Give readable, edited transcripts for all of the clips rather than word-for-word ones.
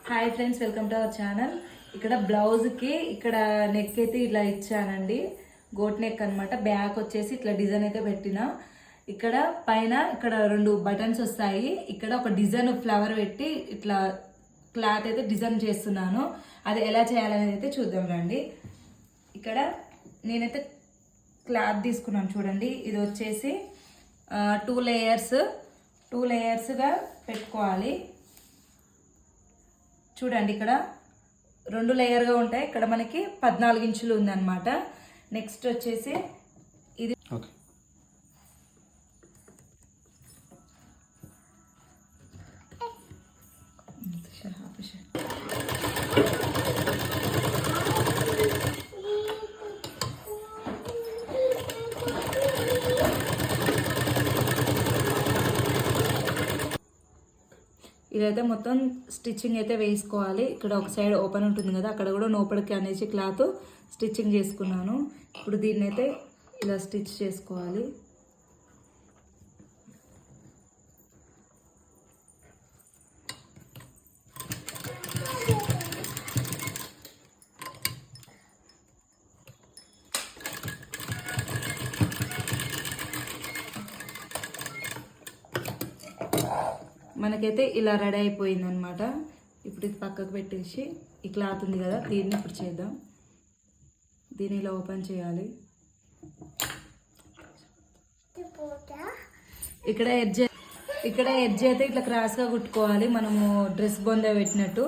Hi friends, welcome to our channel. ఇక్కడ బ్లౌజ్కి ఇక్కడ నెక్ అయితే ఇట్లా ఇచ్చానండి, గోట్ నెక్ అనమాట. బ్యాక్ వచ్చేసి ఇట్లా డిజైన్ అయితే పెట్టిన. ఇక్కడ పైన ఇక్కడ 2 బటన్స్ వస్తాయి. ఇక్కడ ఒక డిజైన్ ఫ్లవర్ పెట్టి ఇట్లా క్లాత్ అయితే డిజైన్ చేస్తున్నాను. అది ఎలా చేయాలనేది అయితే చూద్దాం రండి. ఇక్కడ నేనైతే క్లాత్ తీసుకున్నాను చూడండి. ఇది వచ్చేసి 2 లేయర్స్గా పెట్టుకోవాలి. చూడండి, ఇక్కడ 2 లేయర్గా ఉంటాయి. ఇక్కడ మనకి 14 ఇంచులు ఉందన్నమాట. నెక్స్ట్ వచ్చేసి ఇది ఇదైతే మొత్తం స్టిచ్చింగ్ అయితే వేసుకోవాలి. ఇక్కడ ఒక సైడ్ ఓపెన్ ఉంటుంది కదా, అక్కడ కూడా నోపడికి అనేసి క్లాత్ స్టిచ్చింగ్ చేసుకున్నాను. ఇప్పుడు దీన్ని అయితే ఇలా స్టిచ్ చేసుకోవాలి. మనకైతే ఇలా రెడీ అయిపోయింది అనమాట. ఇప్పుడు ఇది పక్కకు పెట్టేసి ఈ క్లాత్ ఉంది కదా, దీన్ని ఇప్పుడు చేద్దాం. దీన్ని ఇలా ఓపెన్ చేయాలి. ఇక్కడ ఎడ్జ్ అయితే ఇట్లా క్రాస్గా కుట్టుకోవాలి, మనము డ్రెస్ బొంద పెట్టినట్టు.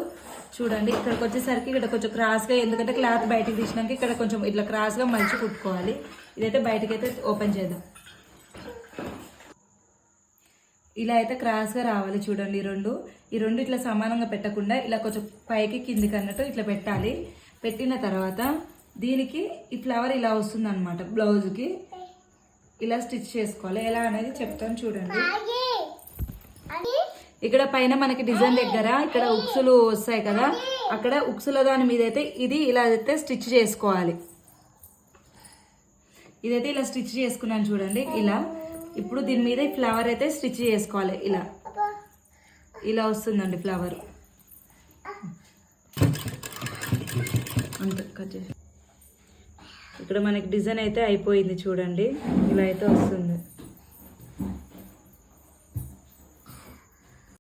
చూడండి, ఇక్కడికి వచ్చేసరికి ఇక్కడ కొంచెం క్రాస్గా, ఎందుకంటే క్లాత్ బయటకు తీసినాక ఇక్కడ కొంచెం ఇట్లా క్రాస్గా మలిచి కుట్టుకోవాలి. ఇదైతే బయటకి అయితే ఓపెన్ చేద్దాం. ఇలా అయితే క్రాస్గా రావాలి. చూడండి, ఈ రెండు ఇట్లా సమానంగా పెట్టకుండా ఇలా కొంచెం పైకి కిందికి అన్నట్టు ఇట్లా పెట్టాలి. పెట్టిన తర్వాత దీనికి ఈ ఫ్లవర్ ఇలా వస్తుంది అనమాట. బ్లౌజ్కి ఇలా స్టిచ్ చేసుకోవాలి. ఎలా అనేది చెప్తాను చూడండి. ఇక్కడ పైన మనకి డిజైన్ దగ్గర ఇక్కడ ఉక్సులు వస్తాయి కదా, అక్కడ ఉక్సుల దాని మీద అయితే ఇది ఇలా అయితే స్టిచ్ చేసుకోవాలి. ఇదైతే ఇలా స్టిచ్ చేసుకున్నాను చూడండి. ఇలా ఇప్పుడు దీని మీద ఈ ఫ్లవర్ అయితే స్టిచ్ చేసుకోవాలి. ఇలా వస్తుందండి ఫ్లవర్. అంతే కట్ చేసి ఇక్కడ మనకి డిజైన్ అయితే అయిపోయింది చూడండి. ఇలా అయితే వస్తుంది.